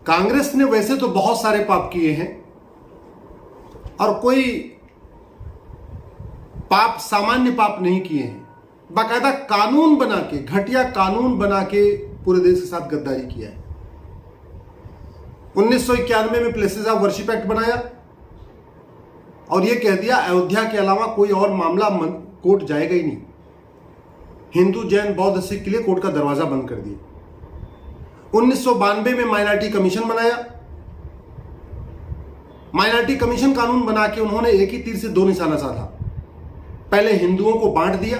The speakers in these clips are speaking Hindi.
कांग्रेस ने वैसे तो बहुत सारे पाप किए हैं और कोई पाप सामान्य पाप नहीं किए हैं। बाकायदा कानून बना के, घटिया कानून बना के पूरे देश के साथ गद्दारी किया है। 1991 में प्लेसेस ऑफ वर्शिप एक्ट बनाया और यह कह दिया अयोध्या के अलावा कोई और मामला कोर्ट जाएगा ही नहीं। हिंदू, जैन, बौद्ध, सिख के लिए कोर्ट का दरवाजा बंद कर दिया। 1992 में माइनॉरिटी कमीशन बनाया। माइनॉरिटी कमीशन कानून बना के उन्होंने एक ही तीर से दो निशाना साधा। पहले हिंदुओं को बांट दिया।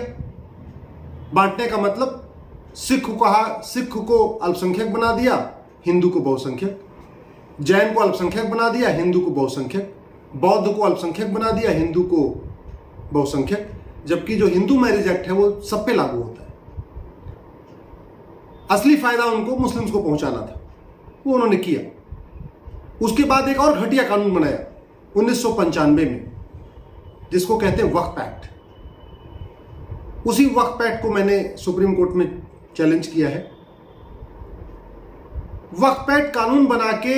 बांटने का मतलब सिख को अल्पसंख्यक बना दिया, हिंदू को बहुसंख्यक। जैन को अल्पसंख्यक बना दिया, हिंदू को बहुसंख्यक। बौद्ध को अल्पसंख्यक बना दिया, हिंदू को बहुसंख्यक। जबकि जो हिंदू मैरिज एक्ट है वो सब पे लागू होता है। असली फायदा उनको मुस्लिम्स को पहुंचाना था, वो उन्होंने किया। उसके बाद एक और घटिया कानून बनाया 1995 में, जिसको कहते हैं वक्फ एक्ट। उसी वक्फ एक्ट को मैंने सुप्रीम कोर्ट में चैलेंज किया है। वक्फ एक्ट कानून बना के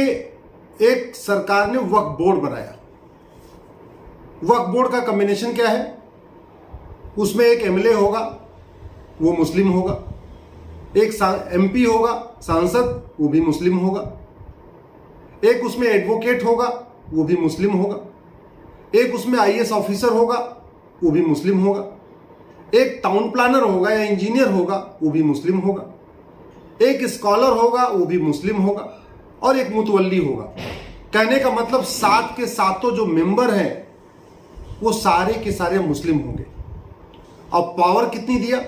एक सरकार ने वक्फ बोर्ड बनाया। वक्फ बोर्ड का कॉम्बिनेशन क्या है? उसमें एक एमएलए होगा, वो मुस्लिम होगा। एक एमपी होगा, सांसद, वो भी मुस्लिम होगा। एक उसमें एडवोकेट होगा, वो भी मुस्लिम होगा। एक उसमें आईएएस ऑफिसर होगा, वो भी मुस्लिम होगा। एक टाउन प्लानर होगा या इंजीनियर होगा, वो भी मुस्लिम होगा। एक स्कॉलर होगा, वो भी मुस्लिम होगा। और एक मुतवल्ली होगा। कहने का मतलब 7 के 7 जो मेंबर हैं वो सारे के सारे मुस्लिम होंगे। अब पावर कितनी दिया?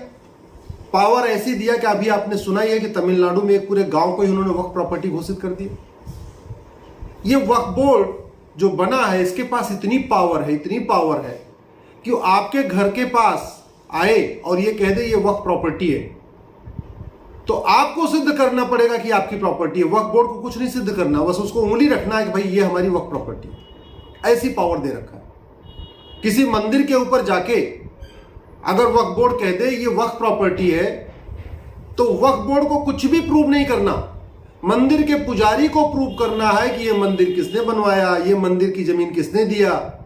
पावर ऐसी दिया कि अभी आपने सुना ही है कि तमिलनाडु में एक पूरे गांव को ही उन्होंने वक्फ प्रॉपर्टी घोषित कर दिया। ये वक्फ बोर्ड जो बना है, इसके पास इतनी पावर है कि वो आपके घर के पास आए और ये कह दे ये वक्फ प्रॉपर्टी है, तो आपको सिद्ध करना पड़ेगा कि आपकी प्रॉपर्टी है। वक्फ बोर्ड को कुछ नहीं सिद्ध करना, बस उसको उंगली रखना है कि भाई ये हमारी वक्फ प्रॉपर्टी है। ऐसी पावर दे रखा है। किसी मंदिर के ऊपर जाके अगर वक्फ बोर्ड कह दे ये वक्फ प्रॉपर्टी है, तो वक्फ बोर्ड को कुछ भी प्रूव नहीं करना, मंदिर के पुजारी को प्रूव करना है कि ये मंदिर किसने बनवाया, ये मंदिर की जमीन किसने दिया,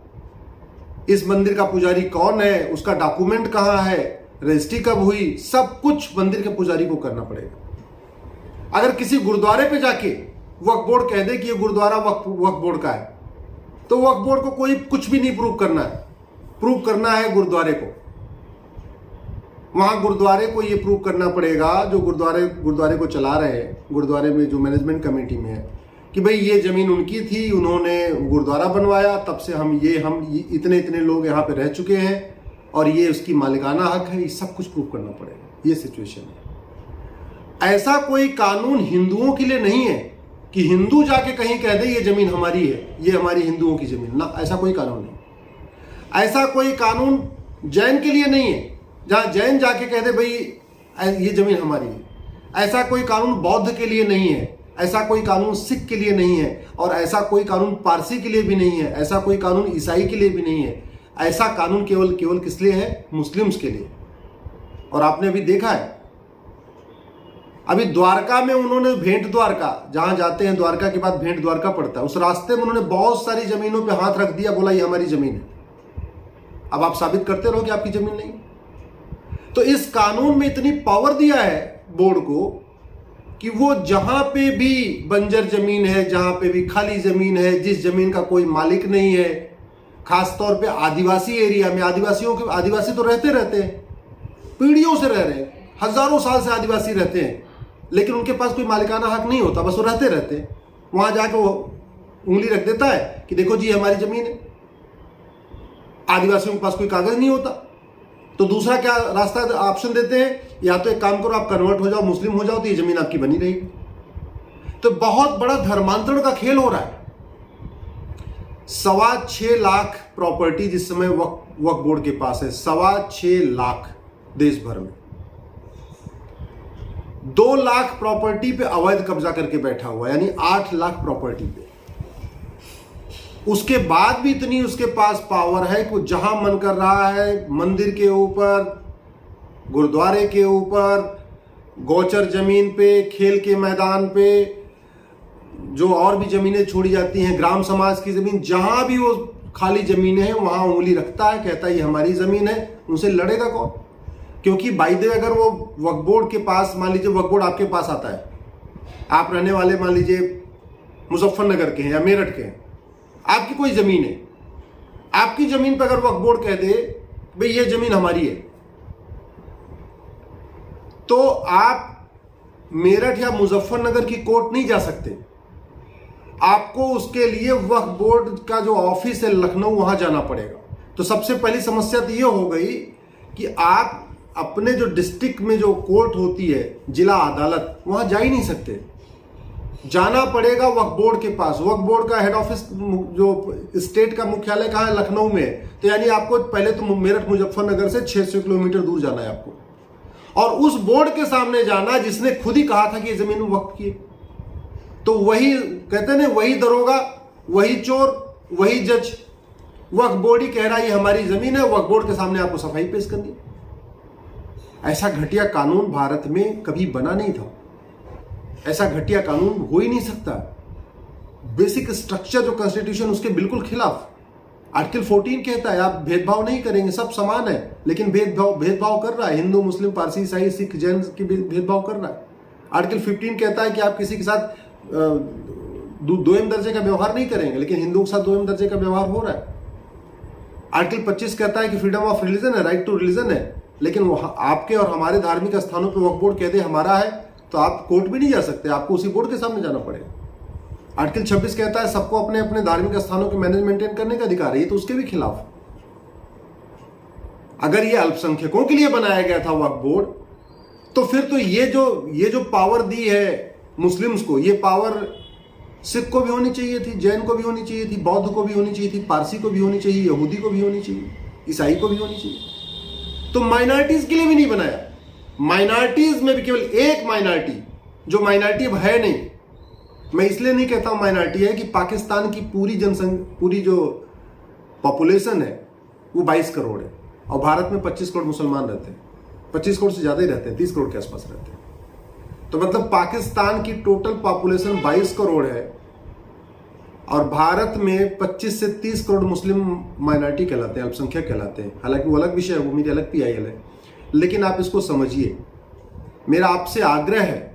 इस मंदिर का पुजारी कौन है, उसका डॉक्यूमेंट कहां है, रजिस्ट्री कब हुई, सब कुछ मंदिर के पुजारी को करना पड़ेगा। अगर किसी गुरुद्वारे पे जाके वक्फ बोर्ड कह दे कि ये गुरुद्वारा वक्फ बोर्ड का है, तो वक्फ बोर्ड को कोई कुछ भी नहीं प्रूव करना है। प्रूव करना है गुरुद्वारे को। वहां गुरुद्वारे को ये प्रूव करना पड़ेगा, जो गुरुद्वारे को चला रहे हैं, गुरुद्वारे में जो मैनेजमेंट कमेटी में है, कि भाई ये जमीन उनकी थी, उन्होंने गुरुद्वारा बनवाया, तब से हम इतने लोग यहाँ पे रह चुके हैं और ये उसकी मालिकाना हक है। ये सब कुछ प्रूव करना पड़ेगा। ये सिचुएशन है। ऐसा कोई कानून हिंदुओं के लिए नहीं है कि हिंदू जाके कहीं कह दे ये जमीन हमारी है, ये हमारी हिंदुओं की जमीन ना, ऐसा कोई कानून नहीं। ऐसा कोई कानून जैन के लिए नहीं है, जहां जैन जाके कह दे भाई ये जमीन हमारी है। ऐसा कोई कानून बौद्ध के लिए नहीं है, ऐसा कोई कानून सिख के लिए नहीं है, और ऐसा कोई कानून पारसी के लिए भी नहीं है, ऐसा कोई कानून ईसाई के लिए भी नहीं है। ऐसा कानून केवल किस लिए है? मुस्लिम्स के लिए। और आपने अभी देखा है, अभी द्वारका में उन्होंने भेंट द्वारका, जहां जाते हैं द्वारका के बाद भेंट द्वारका पड़ता है, उस रास्ते में उन्होंने बहुत सारी जमीनों पे हाथ रख दिया, बोला ये हमारी जमीन है। अब आप साबित करते रहो कि आपकी जमीन नहीं। तो इस कानून में इतनी पावर दिया है बोर्ड को कि वो जहां पे भी बंजर जमीन है, जहां पे भी खाली जमीन है, जिस जमीन का कोई मालिक नहीं है, खासतौर पे आदिवासी एरिया में, आदिवासी तो रहते हैं, पीढ़ियों से रह रहे हैं, हजारों साल से आदिवासी रहते हैं, लेकिन उनके पास कोई मालिकाना हक नहीं होता, बस वो रहते हैं। वहां जाकर वो उंगली रख देता है कि देखो जी हमारी जमीन है। आदिवासियों के पास कोई कागज नहीं होता, तो दूसरा क्या रास्ता ऑप्शन देते हैं, या तो एक काम करो आप कन्वर्ट हो जाओ, मुस्लिम हो जाओ, तो ये जमीन आपकी बनी रहेगी। तो बहुत बड़ा धर्मांतरण का खेल हो रहा है। 6.25 लाख प्रॉपर्टी जिस समय वक्फ बोर्ड के पास है, 6.25 लाख देश भर में। 2 लाख प्रॉपर्टी पे अवैध कब्जा करके बैठा हुआ, यानी 8 लाख प्रॉपर्टी पे। उसके बाद भी इतनी उसके पास पावर है कि जहां मन कर रहा है, मंदिर के ऊपर, गुरुद्वारे के ऊपर, गोचर जमीन पे, खेल के मैदान पे, जो और भी जमीनें छोड़ी जाती हैं, ग्राम समाज की जमीन, जहां भी वो खाली जमीनें हैं वहां उंगली रखता है, कहता है ये हमारी जमीन है। उनसे लड़ेगा कौन? क्योंकि बाय द वे अगर वो वक्फ बोर्ड के पास, मान लीजिए वक्फ बोर्ड आपके पास आता है, आप रहने वाले मान लीजिए मुजफ्फरनगर के हैं या मेरठ के हैं, आपकी कोई जमीन है, आपकी जमीन पर अगर वक्फ बोर्ड कह दे भाई ये जमीन हमारी है, तो आप मेरठ या मुजफ्फरनगर की कोर्ट नहीं जा सकते। आपको उसके लिए वक्फ बोर्ड का जो ऑफिस है लखनऊ, वहां जाना पड़ेगा। तो सबसे पहली समस्या तो ये हो गई कि आप अपने जो डिस्ट्रिक्ट में जो कोर्ट होती है, जिला अदालत, वहां जा ही नहीं सकते, जाना पड़ेगा वक्फ बोर्ड के पास। वक्फ बोर्ड का हेड ऑफिस जो स्टेट का मुख्यालय कहाँ है? लखनऊ में। तो यानी आपको पहले तो मेरठ मुजफ्फरनगर से 600 किलोमीटर दूर जाना है आपको, और उस बोर्ड के सामने जाना जिसने खुद ही कहा था कि ये जमीन वक्फ की। तो वही कहते ना, वही दरोगा, वही चोर, वही जज, वक्फ बोर्ड ही कह रहा है ये हमारी जमीन है, वक्फ बोर्ड के सामने आपको सफाई पेश करनी है। ऐसा घटिया कानून भारत में कभी बना नहीं था, ऐसा घटिया कानून हो ही नहीं सकता। बेसिक स्ट्रक्चर जो कॉन्स्टिट्यूशन, उसके बिल्कुल खिलाफ। आर्टिकल 14 कहता है आप भेदभाव नहीं करेंगे, सब समान है, लेकिन भेदभाव कर रहा है, हिंदू, मुस्लिम, पारसी, ईसाई, सिख, जैन की भेदभाव कर रहा है। आर्टिकल 15 कहता है कि आप किसी के साथ दोयम दर्जे का व्यवहार नहीं करेंगे, लेकिन हिंदुओं के साथ दोयम दर्जे का व्यवहार हो रहा है। आर्टिकल 25 कहता है कि फ्रीडम ऑफ रिलीजन है, राइट टू रिलीजन है, लेकिन वो आपके और हमारे धार्मिक स्थानों पर वक्फ बोर्ड कहते हमारा है, तो आप कोर्ट भी नहीं जा सकते, आपको उसी बोर्ड के सामने जाना पड़ेगा। आर्टिकल 26 कहता है सबको अपने अपने धार्मिक स्थानों के मैनेज मेंटेन करने का अधिकार है, ये तो उसके भी खिलाफ। अगर ये अल्पसंख्यकों के लिए बनाया गया था वक्फ बोर्ड, तो फिर तो ये जो पावर दी है मुस्लिम्स को, ये पावर सिख को भी होनी चाहिए थी, जैन को भी होनी चाहिए थी, बौद्ध को भी होनी चाहिए थी, पारसी को भी होनी चाहिए, यहूदी को भी होनी चाहिए, ईसाई को भी होनी चाहिए। तो माइनॉरिटीज के लिए भी नहीं बनाया। माइनॉरिटीज में भी केवल एक माइनॉरिटी, जो माइनॉरिटी अब है नहीं, मैं इसलिए नहीं कहता हूं माइनॉरिटी है कि पाकिस्तान की पूरी जनसंख्या, पूरी जो पॉपुलेशन है वो 22 करोड़ है, और भारत में 25 करोड़ मुसलमान रहते हैं, 25 करोड़ से ज्यादा ही रहते हैं, 30 करोड़ के आसपास रहते हैं। तो मतलब पाकिस्तान की टोटल पॉपुलेशन 22 करोड़ है, और भारत में 25 से 30 करोड़ मुस्लिम माइनॉरिटी कहलाते हैं, अल्पसंख्यक कहलाते हैं। हालांकि वो अलग विषय है, वो मेरी अलग PIL है, लेकिन आप इसको समझिए। मेरा आपसे आग्रह है,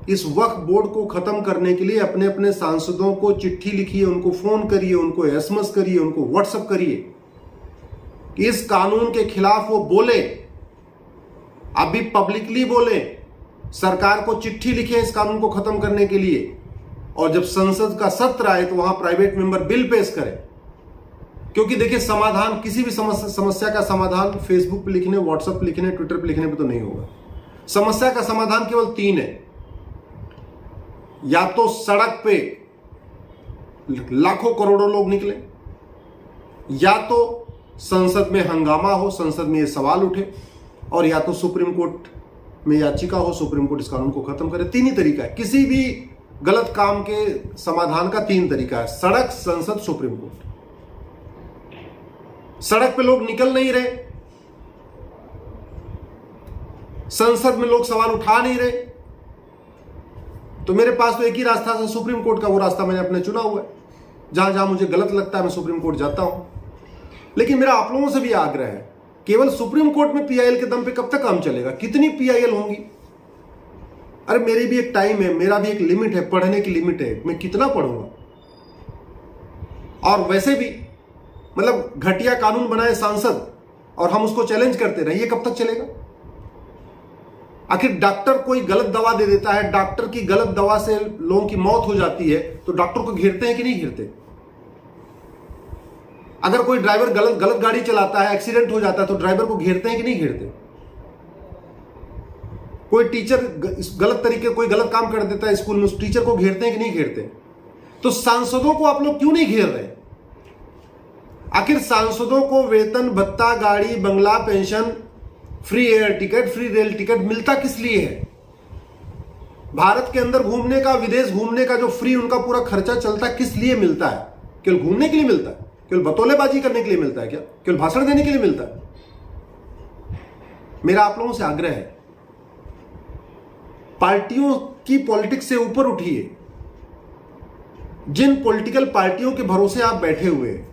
इस वक्फ बोर्ड को खत्म करने के लिए अपने अपने सांसदों को चिट्ठी लिखिए, उनको फोन करिए, उनको SMS करिए, उनको WhatsApp करिए कि इस कानून के खिलाफ वो बोले, अभी पब्लिकली बोले, सरकार को चिट्ठी लिखे इस कानून को खत्म करने के लिए, और जब संसद का सत्र आए तो वहां प्राइवेट मेंबर बिल पेश करें। क्योंकि देखिए, समाधान, किसी भी समस्या का समाधान फेसबुक पे लिखने, WhatsApp पे लिखने, ट्विटर पे लिखने पे तो नहीं होगा। समस्या का समाधान केवल 3 है, या तो सड़क पे लाखों करोड़ों लोग निकले, या तो संसद में हंगामा हो, संसद में ये सवाल उठे, और या तो सुप्रीम कोर्ट में याचिका हो, सुप्रीम कोर्ट इस कानून को खत्म करे। 3 ही तरीका है, किसी भी गलत काम के समाधान का 3 तरीका है, सड़क, संसद, सुप्रीम कोर्ट। सड़क पे लोग निकल नहीं रहे, संसद में लोग सवाल उठा नहीं रहे, तो मेरे पास तो एक ही रास्ता है, सुप्रीम कोर्ट का। वो रास्ता मैंने अपने चुना हुआ है, जहां जहां मुझे गलत लगता है मैं सुप्रीम कोर्ट जाता हूं। लेकिन मेरा आप लोगों से भी आग्रह है, केवल सुप्रीम कोर्ट में PIL के दम पे कब तक काम चलेगा? कितनी PIL होंगी? अरे मेरी भी एक टाइम है, मेरा भी एक लिमिट है, पढ़ने की लिमिट है, मैं कितना पढ़ूंगा? और वैसे भी मतलब घटिया कानून बनाए सांसद और हम उसको चैलेंज करते रहे, ये कब तक चलेगा? आखिर डॉक्टर कोई गलत दवा दे देता है, डॉक्टर की गलत दवा से लोगों की मौत हो जाती है, तो डॉक्टर को घेरते हैं कि नहीं घेरते? अगर कोई ड्राइवर गलत गाड़ी चलाता है, एक्सीडेंट हो जाता है, तो ड्राइवर को घेरते हैं कि नहीं घेरते? कोई टीचर गलत तरीके कोई गलत काम कर देता है स्कूल में, उस टीचर को घेरते हैं कि नहीं घेरते? तो सांसदों को आप लोग क्यों नहीं घेर रहे? आखिर सांसदों को वेतन, भत्ता, गाड़ी, बंगला, pension, free air ticket, free rail ticket मिलता किस लिए है? भारत के अंदर घूमने का, विदेश घूमने का जो फ्री उनका पूरा खर्चा चलता है, किस लिए मिलता है? केवल घूमने के लिए मिलता है? केवल बतौलेबाजी करने के लिए मिलता है क्या? केवल भाषण देने के लिए मिलता है? मेरा आप लोगों से आग्रह है, पार्टियों की पॉलिटिक्स से ऊपर उठिए, जिन पॉलिटिकल पार्टियों के भरोसे आप बैठे हुए हैं,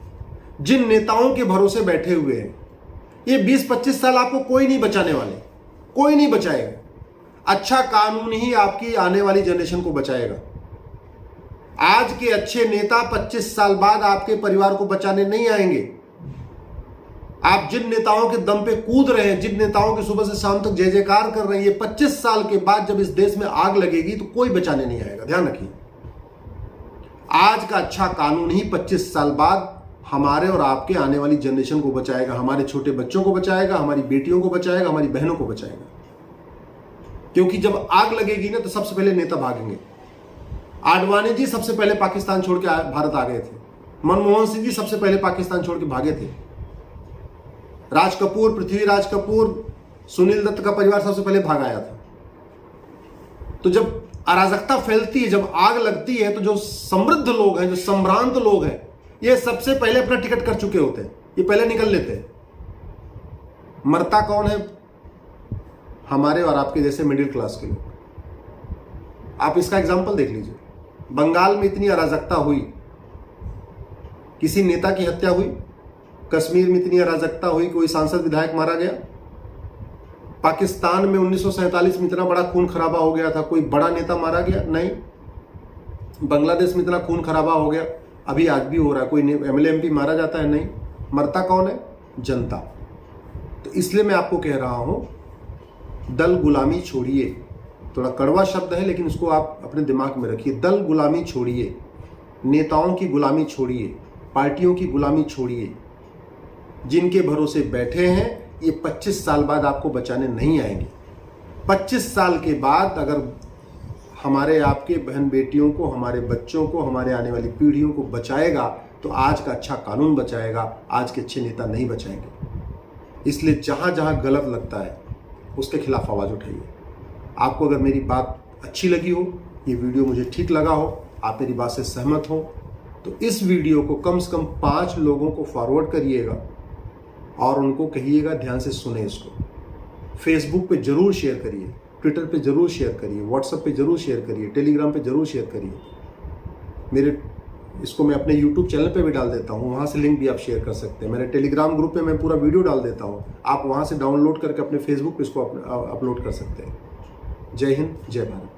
जिन नेताओं के भरोसे बैठे हुए हैं, ये 20-25 साल आपको कोई नहीं बचाने वाले, कोई नहीं बचाएगा। अच्छा कानून ही आपकी आने वाली जनरेशन को बचाएगा। आज के अच्छे नेता 25 साल बाद आपके परिवार को बचाने नहीं आएंगे। आप जिन नेताओं के दम पे कूद रहे हैं, जिन नेताओं के सुबह से शाम तक जय जयकार कर रहे हैं, ये 25 साल के बाद जब इस देश में आग लगेगी तो कोई बचाने नहीं आएगा। ध्यान रखिए, आज का अच्छा कानून ही 25 साल बाद हमारे और आपके आने वाली जनरेशन को बचाएगा, हमारे छोटे बच्चों को बचाएगा, हमारी बेटियों को बचाएगा, हमारी बहनों को बचाएगा। क्योंकि जब आग लगेगी ना तो सबसे पहले नेता भागेंगे। आडवाणी जी सबसे पहले पाकिस्तान छोड़ के भारत आ गए थे। मनमोहन सिंह जी सबसे पहले पाकिस्तान छोड़ के भागे थे। राज कपूर, पृथ्वीराज कपूर, सुनील दत्त का परिवार सबसे पहले भाग आया था। तो जब अराजकता फैलती है, जब आग लगती है, तो जो समृद्ध लोग हैं, जो संभ्रांत लोग हैं, ये सबसे पहले अपना टिकट कर चुके होते हैं, ये पहले निकल लेते हैं। मरता कौन है? हमारे और आपके जैसे मिडिल क्लास के लोग। आप इसका एग्जाम्पल देख लीजिए। बंगाल में इतनी अराजकता हुई, किसी नेता की हत्या हुई। कश्मीर में इतनी अराजकता हुई, कोई सांसद विधायक मारा गया। पाकिस्तान में 1947 में इतना बड़ा खून खराबा हो गया था, कोई बड़ा नेता मारा गया? नहीं। बांग्लादेश में इतना खून खराबा हो गया, अभी आज भी हो रहा है, कोई एमएलए एमपी मारा जाता है? नहीं। मरता कौन है? जनता। तो इसलिए मैं आपको कह रहा हूं, दल गुलामी छोड़िए। थोड़ा कड़वा शब्द है लेकिन इसको आप अपने दिमाग में रखिए। दल गुलामी छोड़िए, नेताओं की गुलामी छोड़िए, पार्टियों की गुलामी छोड़िए। जिनके भरोसे बैठे हैं ये 25 साल बाद आपको बचाने नहीं आएंगे। 25 साल के बाद अगर हमारे आपके बहन बेटियों को, हमारे बच्चों को, हमारे आने वाली पीढ़ियों को बचाएगा तो आज का अच्छा कानून बचाएगा, आज के अच्छे नेता नहीं बचाएंगे। इसलिए जहां जहां गलत लगता है उसके खिलाफ आवाज उठाइए। आपको अगर मेरी बात अच्छी लगी हो, ये वीडियो मुझे ठीक लगा हो, आप मेरी बात से सहमत हो, तो इस वीडियो को कम से कम 5 लोगों को फॉरवर्ड करिएगा और उनको कहिएगा ध्यान से सुने इसको। फेसबुक पे जरूर शेयर करिए, ट्विटर पे जरूर शेयर करिए, व्हाट्सएप पे जरूर शेयर करिए, टेलीग्राम पे जरूर शेयर करिए। इसको मैं अपने यूट्यूब चैनल पे भी डाल देता हूँ, वहाँ से लिंक भी आप शेयर कर सकते हैं। मेरे टेलीग्राम ग्रुप पे मैं पूरा वीडियो डाल देता हूँ, आप वहाँ से डाउनलोड करके अपने फेसबुक पे इसको अपलोड कर सकते हैं। जय हिंद, जय भारत।